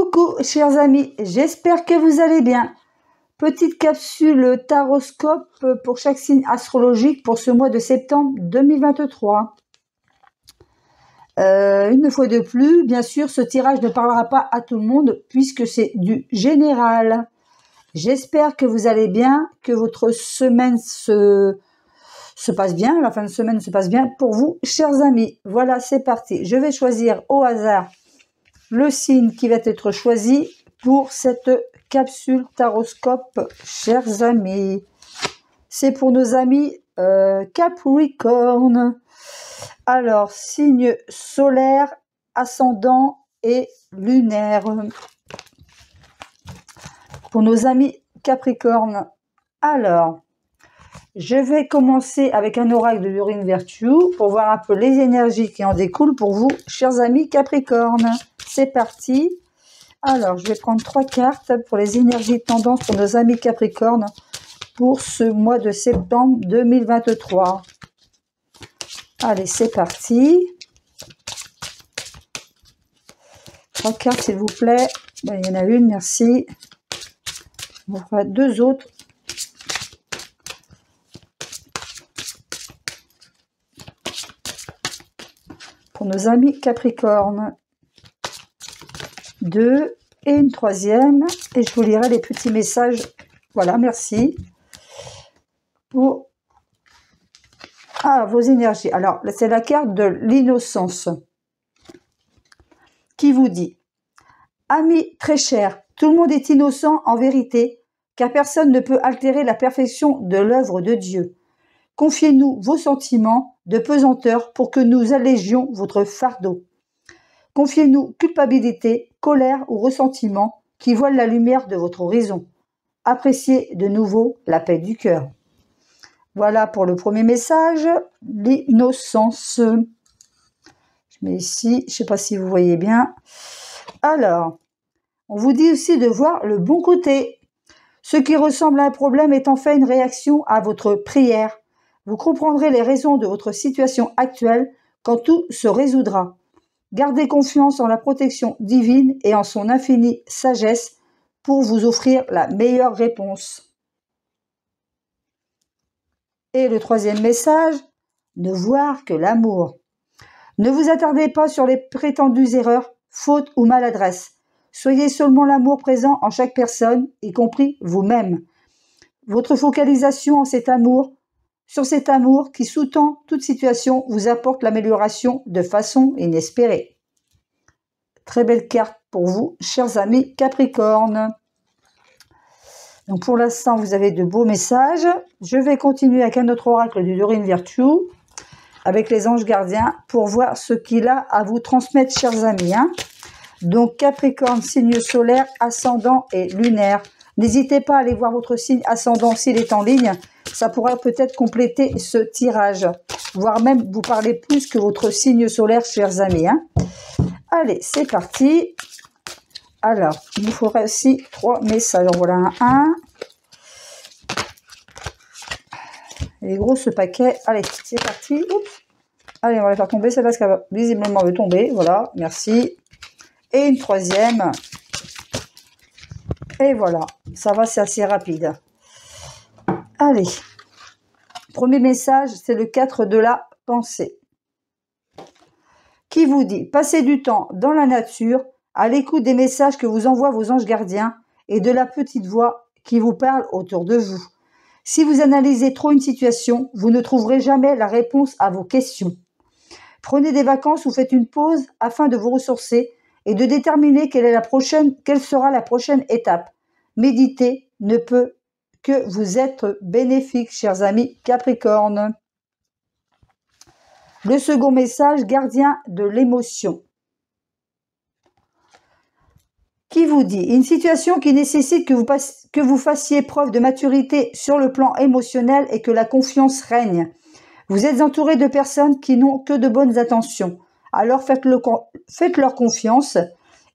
Coucou chers amis, j'espère que vous allez bien. Petite capsule taroscope pour chaque signe astrologique pour ce mois de septembre 2023. Une fois de plus, bien sûr, ce tirage ne parlera pas à tout le monde puisque c'est du général. J'espère que vous allez bien, que votre semaine se passe bien, la fin de semaine se passe bien pour vous, chers amis. Voilà, c'est parti. Je vais choisir au hasard le signe qui va être choisi pour cette capsule taroscope, chers amis. C'est pour nos amis Capricorne. Alors, signe solaire, ascendant et lunaire. Pour nos amis Capricorne. Alors, je vais commencer avec un oracle de l'urine vertu pour voir un peu les énergies qui en découlent pour vous, chers amis Capricorne. C'est parti. Alors, je vais prendre 3 cartes pour les énergies de tendance pour nos amis Capricorne pour ce mois de septembre 2023. Allez, c'est parti. 3 cartes, s'il vous plaît. Bon, il y en a une, merci. On fera 2 autres. Pour nos amis Capricorne. 2 et une 3e. Et je vous lirai les petits messages. Voilà, merci. Pour vos énergies. Alors, c'est la carte de l'innocence qui vous dit: amis très chers, tout le monde est innocent en vérité, car personne ne peut altérer la perfection de l'œuvre de Dieu. Confiez-nous vos sentiments de pesanteur pour que nous allégions votre fardeau. Confiez-nous culpabilité, colère ou ressentiment qui voilent la lumière de votre horizon. Appréciez de nouveau la paix du cœur. Voilà pour le premier message, l'innocence. Je mets ici, je ne sais pas si vous voyez bien. Alors, on vous dit aussi de voir le bon côté. Ce qui ressemble à un problème est en fait une réaction à votre prière. Vous comprendrez les raisons de votre situation actuelle quand tout se résoudra. Gardez confiance en la protection divine et en son infinie sagesse pour vous offrir la meilleure réponse. Et le 3e message, ne voir que l'amour. Ne vous attardez pas sur les prétendues erreurs, fautes ou maladresses. Soyez seulement l'amour présent en chaque personne, y compris vous-même. Votre focalisation en cet amour, sur cet amour qui sous-tend toute situation, vous apporte l'amélioration de façon inespérée. Très belle carte pour vous, chers amis Capricorne. Donc pour l'instant, vous avez de beaux messages. Je vais continuer avec un autre oracle du Dorine Virtue, avec les anges gardiens, pour voir ce qu'il a à vous transmettre, chers amis. Donc Capricorne, signe solaire, ascendant et lunaire. N'hésitez pas à aller voir votre signe ascendant s'il est en ligne. Ça pourra peut-être compléter ce tirage, voire même vous parler plus que votre signe solaire, chers amis. Allez, c'est parti. Alors, il nous faudra aussi 3 messages. Alors, voilà un 1. Et gros ce paquet. Allez, c'est parti. Oups. Allez, on va la faire tomber. Celle-là, parce qu'elle visiblement veut tomber. Voilà, merci. Et une 3e. Et voilà, ça va, c'est assez rapide. Allez. Premier message, c'est le 4 de la pensée. Qui vous dit: passez du temps dans la nature, à l'écoute des messages que vous envoient vos anges gardiens et de la petite voix qui vous parle autour de vous. Si vous analysez trop une situation, vous ne trouverez jamais la réponse à vos questions. Prenez des vacances ou faites une pause afin de vous ressourcer et de déterminer quelle sera la prochaine étape. Méditer ne peut que vous être bénéfique, chers amis Capricorne. Le second message, gardien de l'émotion. Qui vous dit: une situation qui nécessite que vous fassiez preuve de maturité sur le plan émotionnel et que la confiance règne. Vous êtes entouré de personnes qui n'ont que de bonnes intentions. Alors faites-leur confiance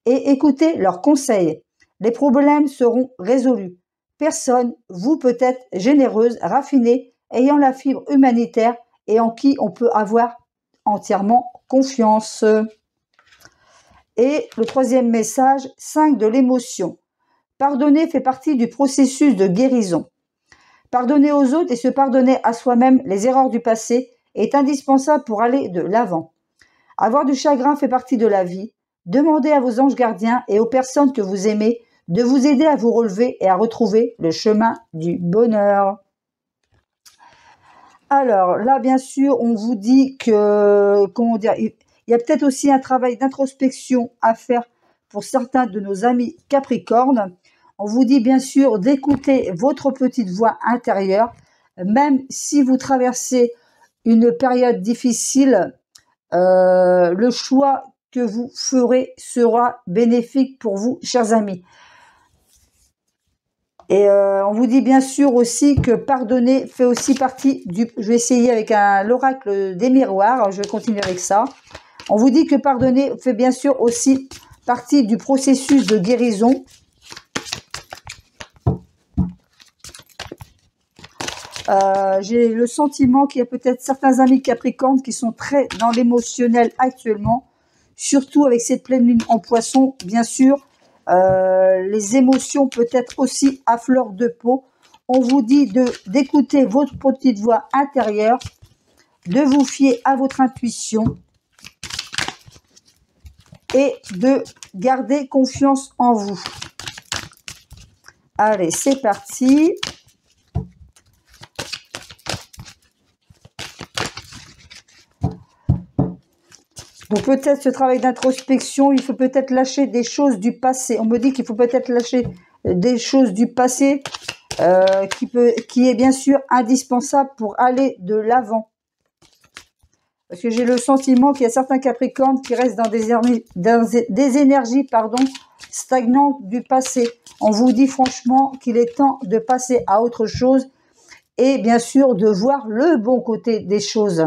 et écoutez leurs conseils. Les problèmes seront résolus. Personne, vous peut être généreuse, raffinée, ayant la fibre humanitaire et en qui on peut avoir entièrement confiance. Et le troisième message, 5 de l'émotion. Pardonner fait partie du processus de guérison. Pardonner aux autres et se pardonner à soi-même les erreurs du passé est indispensable pour aller de l'avant. Avoir du chagrin fait partie de la vie. Demandez à vos anges gardiens et aux personnes que vous aimez de vous aider à vous relever et à retrouver le chemin du bonheur. Alors là, bien sûr, on vous dit que, comment dire, il y a peut-être aussi un travail d'introspection à faire pour certains de nos amis Capricornes. On vous dit bien sûr d'écouter votre petite voix intérieure, même si vous traversez une période difficile, le choix que vous ferez sera bénéfique pour vous, chers amis. Et on vous dit bien sûr aussi que pardonner fait aussi partie du... Je vais essayer avec l'oracle des miroirs, je vais continuer avec ça. On vous dit que pardonner fait bien sûr aussi partie du processus de guérison. J'ai le sentiment qu'il y a peut-être certains amis Capricornes qui sont très dans l'émotionnel actuellement, surtout avec cette pleine lune en Poisson, bien sûr. Les émotions peut-être aussi à fleur de peau. On vous dit d'écouter votre petite voix intérieure, de vous fier à votre intuition et de garder confiance en vous. Allez, c'est parti. Donc peut-être ce travail d'introspection, il faut peut-être lâcher des choses du passé. On me dit qu'il faut peut-être lâcher des choses du passé qui est bien sûr indispensable pour aller de l'avant. Parce que j'ai le sentiment qu'il y a certains Capricornes qui restent dans des énergies stagnantes du passé. On vous dit franchement qu'il est temps de passer à autre chose et bien sûr de voir le bon côté des choses.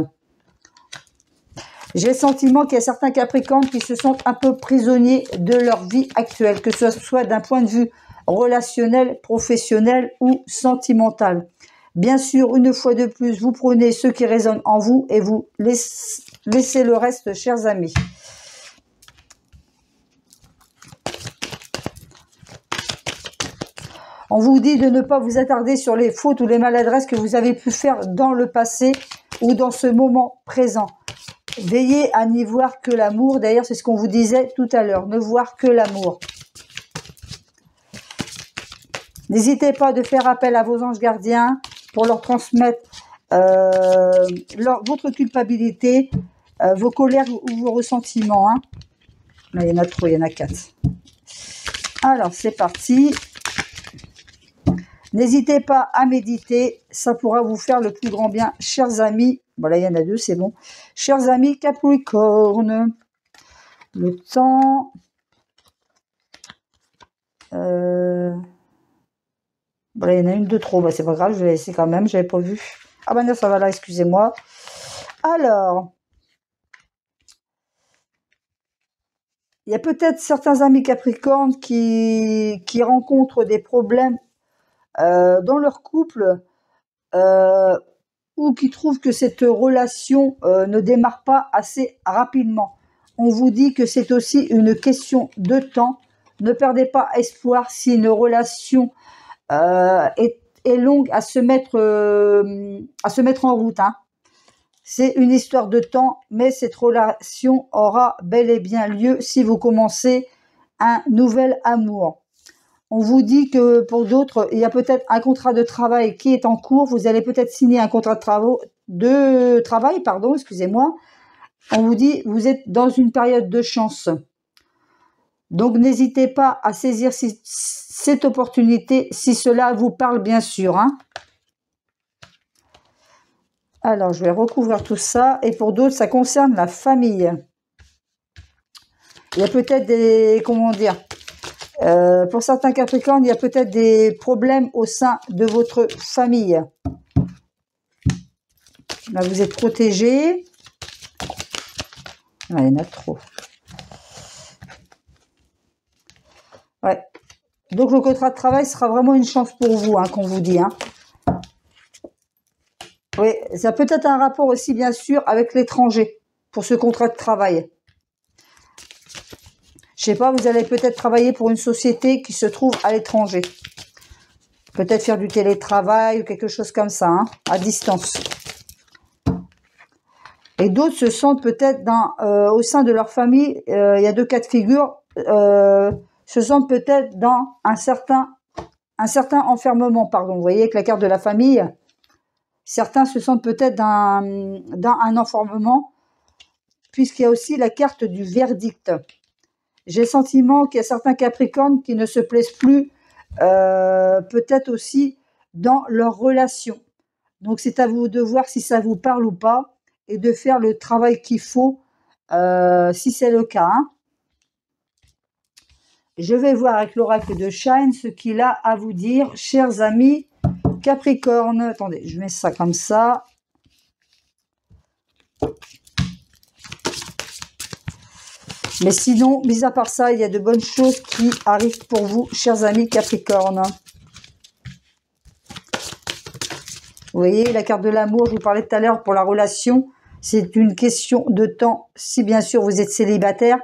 J'ai le sentiment qu'il y a certains Capricornes qui se sentent un peu prisonniers de leur vie actuelle, que ce soit d'un point de vue relationnel, professionnel ou sentimental. Bien sûr, une fois de plus, vous prenez ce qui résonne en vous et vous laissez le reste, chers amis. On vous dit de ne pas vous attarder sur les fautes ou les maladresses que vous avez pu faire dans le passé ou dans ce moment présent. Veillez à n'y voir que l'amour. D'ailleurs, c'est ce qu'on vous disait tout à l'heure. Ne voir que l'amour. N'hésitez pas de faire appel à vos anges gardiens pour leur transmettre votre culpabilité, vos colères ou vos ressentiments. Hein. Là, il y en a trop, il y en a 4. Alors, c'est parti. N'hésitez pas à méditer. Ça pourra vous faire le plus grand bien, chers amis. Voilà, il y en a 2, c'est bon. Chers amis Capricorne, le temps... Voilà, il y en a une de trop. Bah, c'est pas grave, je vais laisser quand même. J'avais pas vu. Ah ben non, ça va là, excusez-moi. Alors, il y a peut-être certains amis Capricorne qui rencontrent des problèmes dans leur couple ou qui trouvent que cette relation ne démarre pas assez rapidement. On vous dit que c'est aussi une question de temps. Ne perdez pas espoir si une relation est longue à se mettre en route. Hein. C'est une histoire de temps, mais cette relation aura bel et bien lieu si vous commencez un nouvel amour. On vous dit que pour d'autres, il y a peut-être un contrat de travail qui est en cours. Vous allez peut-être signer un contrat de travail, excusez-moi. On vous dit, vous êtes dans une période de chance. Donc, n'hésitez pas à saisir cette opportunité si cela vous parle, bien sûr. Hein. Alors, je vais recouvrir tout ça. Et pour d'autres, ça concerne la famille. Il y a peut-être des... Comment dire ? Pour certains Capricornes, il y a peut-être des problèmes au sein de votre famille. Là, vous êtes protégés. Ah, il y en a trop. Ouais. Donc, le contrat de travail sera vraiment une chance pour vous, hein, qu'on vous dit. Hein. Oui, ça peut être un rapport aussi, bien sûr, avec l'étranger, pour ce contrat de travail. Je sais pas, vous allez peut-être travailler pour une société qui se trouve à l'étranger. Peut-être faire du télétravail ou quelque chose comme ça, hein, à distance. Et d'autres se sentent peut-être au sein de leur famille, il y a deux cas de figure, se sentent peut-être dans un certain enfermement, pardon. Vous voyez, avec la carte de la famille, certains se sentent peut-être dans un enfermement, puisqu'il y a aussi la carte du verdict. J'ai le sentiment qu'il y a certains Capricornes qui ne se plaisent plus, peut-être aussi dans leur relation. Donc c'est à vous de voir si ça vous parle ou pas, et de faire le travail qu'il faut, si c'est le cas, hein. Je vais voir avec l'oracle de Shine ce qu'il a à vous dire, chers amis Capricorne. Attendez, je mets ça comme ça. Mais sinon, mis à part ça, il y a de bonnes choses qui arrivent pour vous, chers amis Capricorne. Vous voyez, la carte de l'amour, je vous parlais tout à l'heure pour la relation. C'est une question de temps, si bien sûr vous êtes célibataire.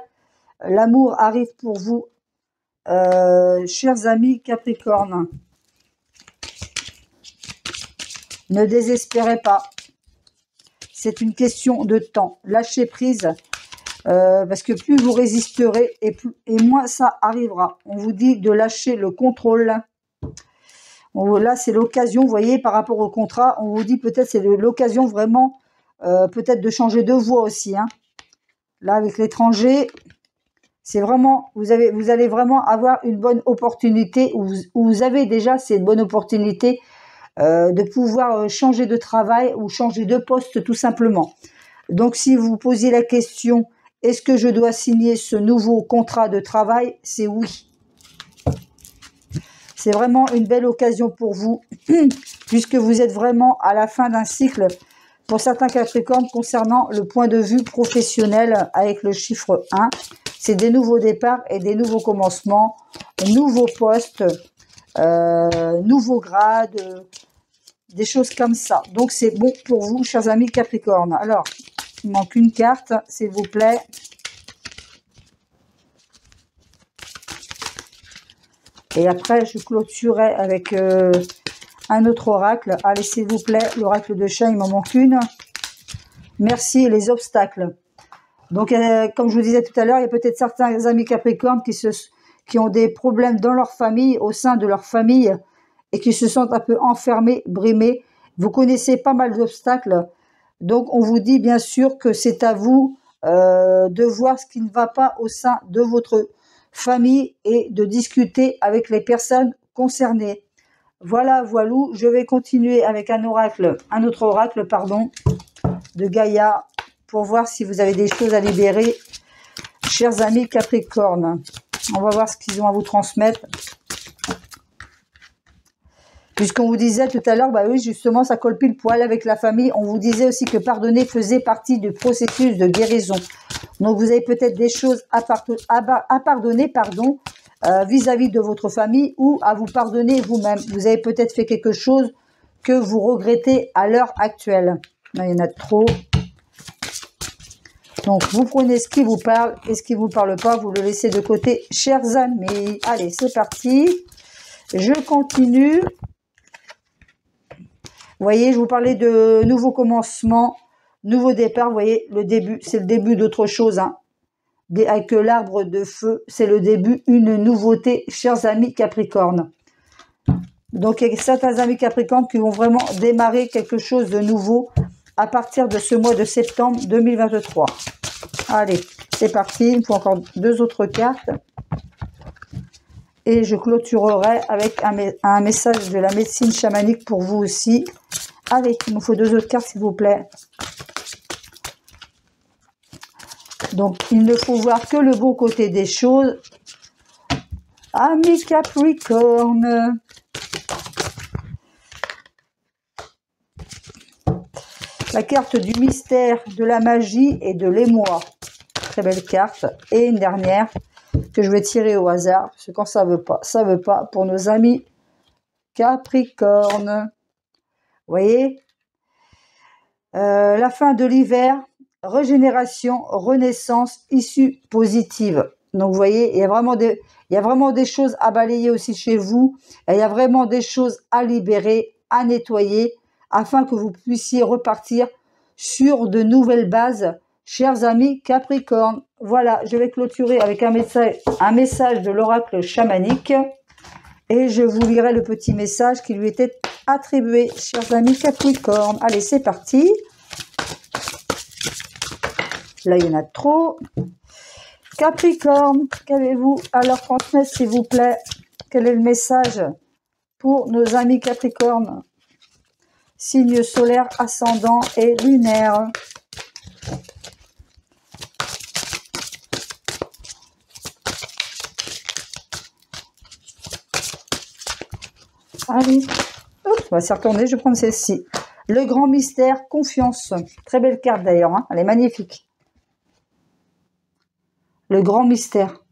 L'amour arrive pour vous, chers amis Capricorne. Ne désespérez pas. C'est une question de temps. Lâchez prise, parce que plus vous résisterez et moins ça arrivera. On vous dit de lâcher le contrôle. Là, c'est l'occasion, vous voyez, par rapport au contrat, on vous dit peut-être c'est l'occasion vraiment, peut-être de changer de voie aussi, hein. Là, avec l'étranger, c'est vraiment, vous allez vraiment avoir une bonne opportunité, où vous avez déjà cette bonne opportunité de pouvoir changer de travail ou changer de poste tout simplement. Donc, si vous posez la question, est-ce que je dois signer ce nouveau contrat de travail? C'est oui. C'est vraiment une belle occasion pour vous, puisque vous êtes vraiment à la fin d'un cycle, pour certains Capricornes, concernant le point de vue professionnel avec le chiffre 1. C'est des nouveaux départs et des nouveaux commencements, nouveaux postes, nouveaux grades, des choses comme ça. Donc, c'est bon pour vous, chers amis Capricorne. Alors, il manque une carte, s'il vous plaît. Et après, je clôturerai avec un autre oracle. Allez, s'il vous plaît, l'oracle de chat, il m'en manque une. Merci, les obstacles. Donc, comme je vous disais tout à l'heure, il y a peut-être certains amis Capricornes qui ont des problèmes dans leur famille, au sein de leur famille, et qui se sentent un peu enfermés, brimés. Vous connaissez pas mal d'obstacles. Donc, on vous dit bien sûr que c'est à vous de voir ce qui ne va pas au sein de votre famille et de discuter avec les personnes concernées. Voilà, voilou, je vais continuer avec un autre oracle, pardon, de Gaïa, pour voir si vous avez des choses à libérer, chers amis Capricorne. On va voir ce qu'ils ont à vous transmettre. Puisqu'on vous disait tout à l'heure, bah oui, justement, ça colle pile poil avec la famille. On vous disait aussi que pardonner faisait partie du processus de guérison. Donc, vous avez peut-être des choses à pardonner, pardon, vis-à-vis de votre famille, ou à vous pardonner vous-même. Vous avez peut-être fait quelque chose que vous regrettez à l'heure actuelle. Là, il y en a trop. Donc, vous prenez ce qui vous parle et ce qui ne vous parle pas, vous le laissez de côté, chers amis. Allez, c'est parti. Je continue. Vous voyez, je vous parlais de nouveau commencement, nouveau départ. Vous voyez, le début, c'est le début d'autre chose, hein. Avec l'arbre de feu, c'est le début, une nouveauté, chers amis Capricorne. Donc, il y a certains amis Capricorne qui vont vraiment démarrer quelque chose de nouveau à partir de ce mois de septembre 2023. Allez, c'est parti. Il me faut encore deux autres cartes. Et je clôturerai avec un message de la médecine chamanique pour vous aussi. Allez, il me faut deux autres cartes, s'il vous plaît. Donc, il ne faut voir que le bon côté des choses. Amis Capricorne. La carte du mystère, de la magie et de l'émoi. Très belle carte. Et une dernière que je vais tirer au hasard. Parce que quand ça veut pas pour nos amis Capricorne. Vous voyez, la fin de l'hiver, régénération, renaissance, issue positive. Donc, vous voyez, il y a vraiment des choses à balayer aussi chez vous. Et il y a vraiment des choses à libérer, à nettoyer, afin que vous puissiez repartir sur de nouvelles bases, chers amis Capricorne. Voilà, je vais clôturer avec un message de l'oracle chamanique. Et je vous lirai le petit message qui lui était attribué, chers amis Capricorne. Allez, c'est parti. Là, il y en a trop. Capricorne, qu'avez-vous à leur transmettre, s'il vous plaît? Quel est le message pour nos amis Capricorne? Signe solaire, ascendant et lunaire. Allez, on va s'y retourner, je vais prendre celle-ci. Le grand mystère, confiance. Très belle carte d'ailleurs, hein, elle est magnifique. Le grand mystère.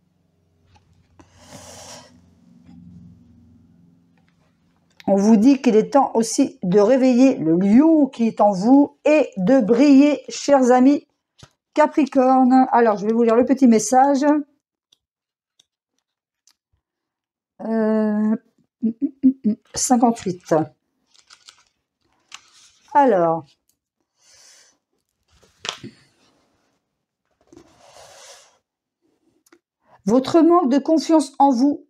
On vous dit qu'il est temps aussi de réveiller le lion qui est en vous et de briller, chers amis Capricorne. Alors, je vais vous lire le petit message. 58. Alors, votre manque de confiance en vous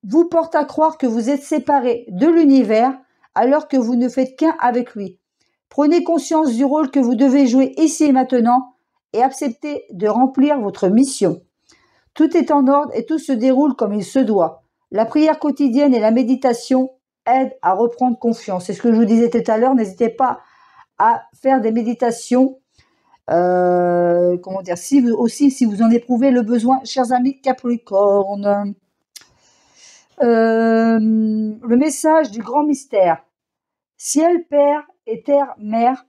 vous porte à croire que vous êtes séparé de l'univers alors que vous ne faites qu'un avec lui. Prenez conscience du rôle que vous devez jouer ici et maintenant et acceptez de remplir votre mission. Tout est en ordre et tout se déroule comme il se doit. La prière quotidienne et la méditation aident à reprendre confiance. C'est ce que je vous disais tout à l'heure, n'hésitez pas à faire des méditations. Comment dire, si vous en éprouvez le besoin, chers amis Capricorne. Le message du grand mystère. Ciel, Père et Terre, Mère,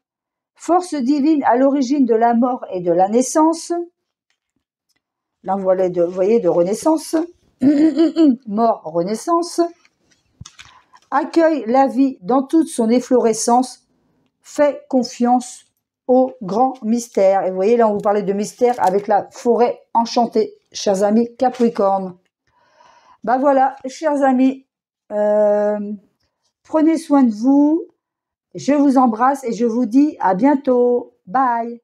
force divine à l'origine de la mort et de la naissance. Là, vous voyez de renaissance. Mort, renaissance. Accueille la vie dans toute son efflorescence. Fais confiance au grand mystère. Et vous voyez, là, on vous parlait de mystère avec la forêt enchantée, chers amis Capricorne. Ben voilà, chers amis, prenez soin de vous. Je vous embrasse et je vous dis à bientôt. Bye.